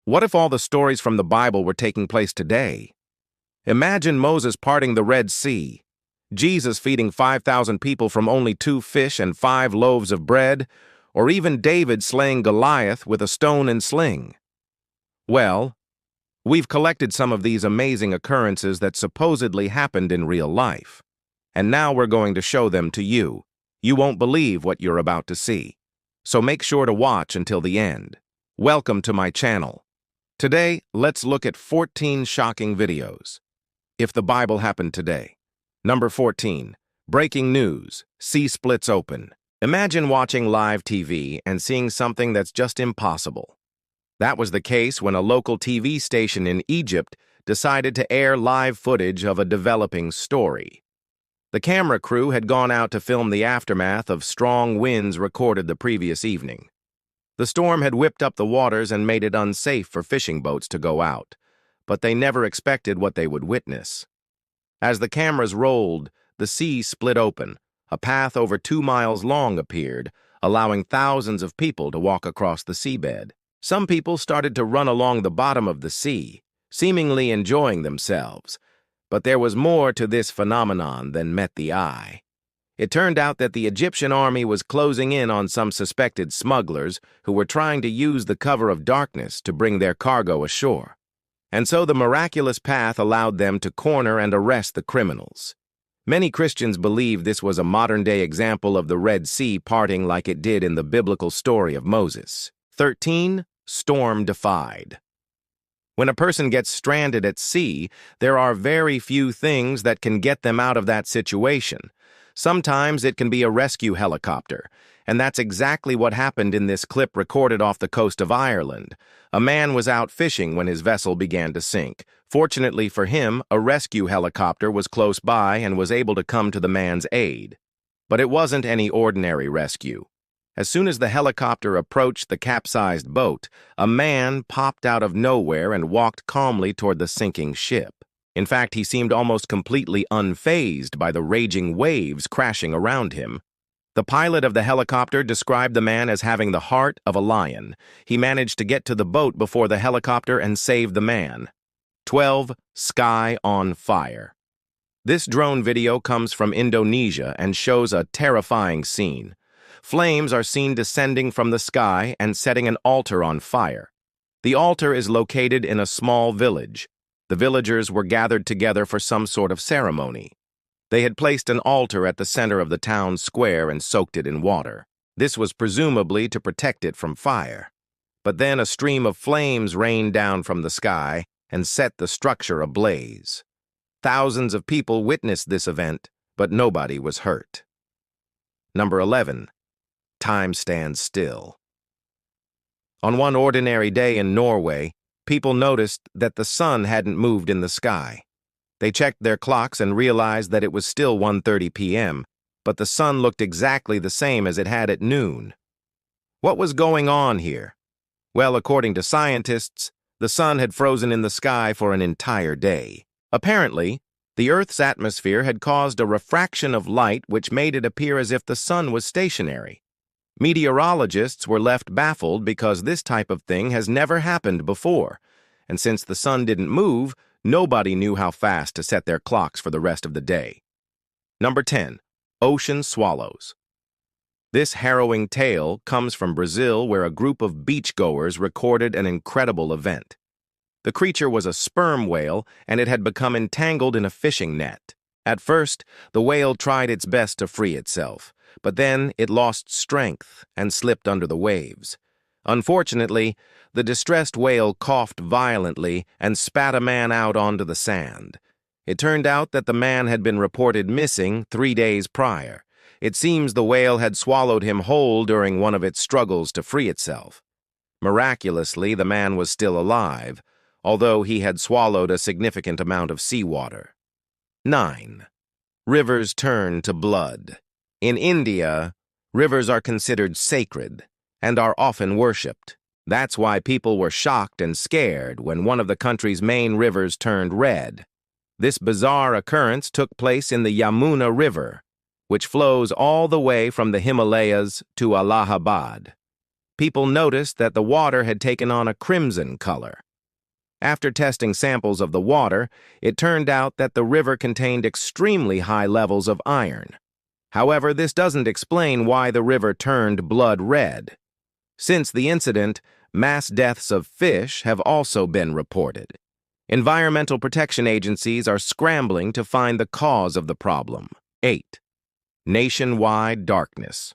What if all the stories from the Bible were taking place today? Imagine Moses parting the Red Sea, Jesus feeding 5,000 people from only 2 fish and 5 loaves of bread, or even David slaying Goliath with a stone and sling. Well, we've collected some of these amazing occurrences that supposedly happened in real life, and now we're going to show them to you. You won't believe what you're about to see, so make sure to watch until the end. Welcome to my channel. Today, let's look at 14 shocking videos. If the Bible happened today. Number 14. Breaking news. Sea splits open. Imagine watching live TV and seeing something that's just impossible. That was the case when a local TV station in Egypt decided to air live footage of a developing story. The camera crew had gone out to film the aftermath of strong winds recorded the previous evening. The storm had whipped up the waters and made it unsafe for fishing boats to go out, but they never expected what they would witness. As the cameras rolled, the sea split open. A path over 2 miles long appeared, allowing thousands of people to walk across the seabed. Some people started to run along the bottom of the sea, seemingly enjoying themselves. But there was more to this phenomenon than met the eye. It turned out that the Egyptian army was closing in on some suspected smugglers who were trying to use the cover of darkness to bring their cargo ashore. And so the miraculous path allowed them to corner and arrest the criminals. Many Christians believe this was a modern-day example of the Red Sea parting like it did in the biblical story of Moses. 13. Storm defied. When a person gets stranded at sea, there are very few things that can get them out of that situation. Sometimes it can be a rescue helicopter, and that's exactly what happened in this clip recorded off the coast of Ireland. A man was out fishing when his vessel began to sink. Fortunately for him, a rescue helicopter was close by and was able to come to the man's aid. But it wasn't any ordinary rescue. As soon as the helicopter approached the capsized boat, a man popped out of nowhere and walked calmly toward the sinking ship. In fact, he seemed almost completely unfazed by the raging waves crashing around him. The pilot of the helicopter described the man as having the heart of a lion. He managed to get to the boat before the helicopter and save the man. 12. Sky on fire. This drone video comes from Indonesia and shows a terrifying scene. Flames are seen descending from the sky and setting an altar on fire. The altar is located in a small village. The villagers were gathered together for some sort of ceremony. They had placed an altar at the center of the town square and soaked it in water. This was presumably to protect it from fire. But then a stream of flames rained down from the sky and set the structure ablaze. Thousands of people witnessed this event, but nobody was hurt. Number 11. Time stands still. On one ordinary day in Norway, people noticed that the sun hadn't moved in the sky. They checked their clocks and realized that it was still 1:30 p.m., but the sun looked exactly the same as it had at noon. What was going on here? Well, according to scientists, the sun had frozen in the sky for an entire day. Apparently, the Earth's atmosphere had caused a refraction of light which made it appear as if the sun was stationary. Meteorologists were left baffled because this type of thing has never happened before, and since the sun didn't move, nobody knew how fast to set their clocks for the rest of the day. Number 10. Ocean swallows. This harrowing tale comes from Brazil, where a group of beachgoers recorded an incredible event. The creature was a sperm whale, and it had become entangled in a fishing net. At first, the whale tried its best to free itself, but then it lost strength and slipped under the waves. Unfortunately, the distressed whale coughed violently and spat a man out onto the sand. It turned out that the man had been reported missing 3 days prior. It seems the whale had swallowed him whole during one of its struggles to free itself. Miraculously, the man was still alive, although he had swallowed a significant amount of seawater. 9. Rivers turn to blood. In India, rivers are considered sacred and are often worshipped. That's why people were shocked and scared when one of the country's main rivers turned red. This bizarre occurrence took place in the Yamuna River, which flows all the way from the Himalayas to Allahabad. people noticed that the water had taken on a crimson color. After testing samples of the water, it turned out that the river contained extremely high levels of iron. However, this doesn't explain why the river turned blood red. Since the incident, mass deaths of fish have also been reported. Environmental protection agencies are scrambling to find the cause of the problem. 8. Nationwide darkness.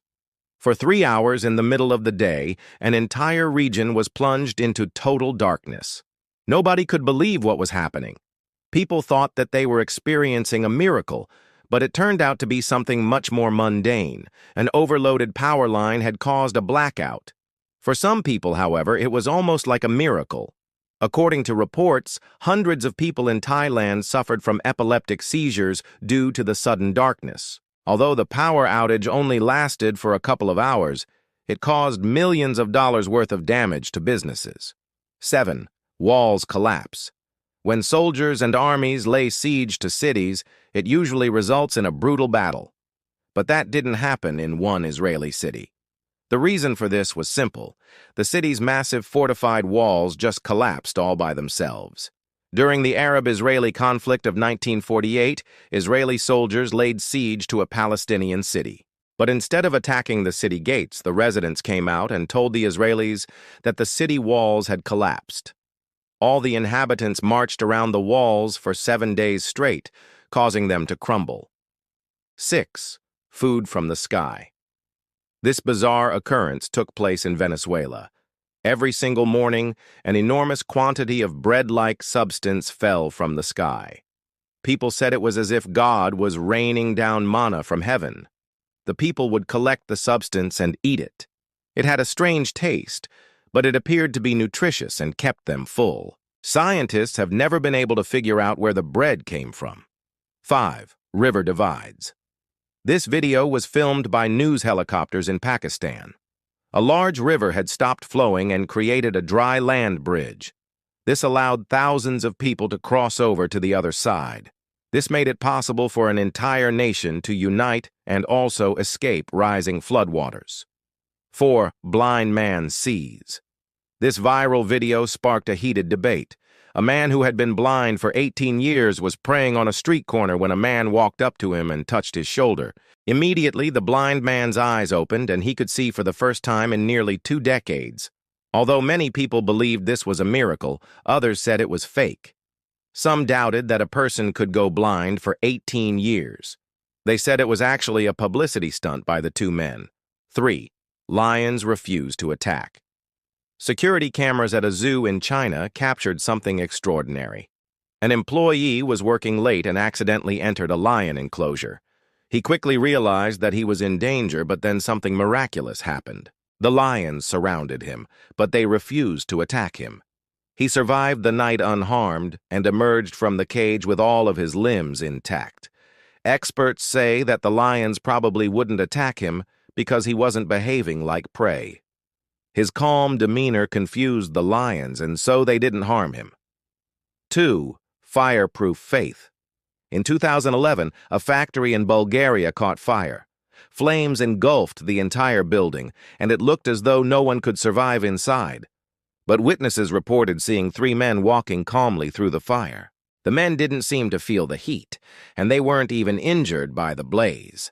For 3 hours in the middle of the day, an entire region was plunged into total darkness. Nobody could believe what was happening. People thought that they were experiencing a miracle, but it turned out to be something much more mundane. An overloaded power line had caused a blackout. For some people, however, it was almost like a miracle. According to reports, hundreds of people in Thailand suffered from epileptic seizures due to the sudden darkness. Although the power outage only lasted for a couple of hours, it caused millions of dollars worth of damage to businesses. 7. Walls collapse. When soldiers and armies lay siege to cities, it usually results in a brutal battle. But that didn't happen in one Israeli city. The reason for this was simple. The city's massive fortified walls just collapsed all by themselves. During the Arab-Israeli conflict of 1948, Israeli soldiers laid siege to a Palestinian city. But instead of attacking the city gates, the residents came out and told the Israelis that the city walls had collapsed. All the inhabitants marched around the walls for 7 days straight, causing them to crumble. 6. Food from the sky. This bizarre occurrence took place in Venezuela. Every single morning, an enormous quantity of bread-like substance fell from the sky. People said it was as if God was raining down manna from heaven. The people would collect the substance and eat it. It had a strange taste, but it appeared to be nutritious and kept them full. Scientists have never been able to figure out where the bread came from. 5. River divides. This video was filmed by news helicopters in Pakistan. A large river had stopped flowing and created a dry land bridge. This allowed thousands of people to cross over to the other side. This made it possible for an entire nation to unite and also escape rising floodwaters. 4. Blind man sees. This viral video sparked a heated debate. A man who had been blind for 18 years was praying on a street corner when a man walked up to him and touched his shoulder. Immediately, the blind man's eyes opened and he could see for the first time in nearly 2 decades. Although many people believed this was a miracle, others said it was fake. Some doubted that a person could go blind for 18 years. They said it was actually a publicity stunt by the 2 men. 3. Lions refuse to attack. Security cameras at a zoo in China captured something extraordinary. An employee was working late and accidentally entered a lion enclosure. He quickly realized that he was in danger, but then something miraculous happened. The lions surrounded him, but they refused to attack him. He survived the night unharmed and emerged from the cage with all of his limbs intact. Experts say that the lions probably wouldn't attack him because he wasn't behaving like prey. His calm demeanor confused the lions, and so they didn't harm him. 2. Fireproof faith. In 2011, a factory in Bulgaria caught fire. Flames engulfed the entire building, and it looked as though no one could survive inside. But witnesses reported seeing 3 men walking calmly through the fire. The men didn't seem to feel the heat, and they weren't even injured by the blaze.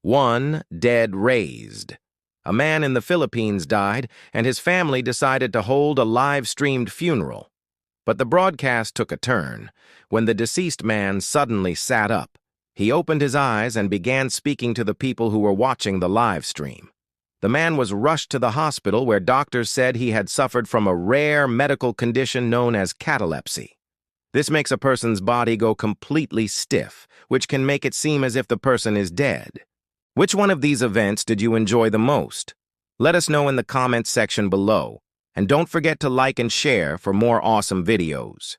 1. Dead raised. A man in the Philippines died, and his family decided to hold a live-streamed funeral. But the broadcast took a turn when the deceased man suddenly sat up. He opened his eyes and began speaking to the people who were watching the live stream. The man was rushed to the hospital where doctors said he had suffered from a rare medical condition known as catalepsy. This makes a person's body go completely stiff, which can make it seem as if the person is dead. Which one of these events did you enjoy the most? Let us know in the comments section below. And don't forget to like and share for more awesome videos.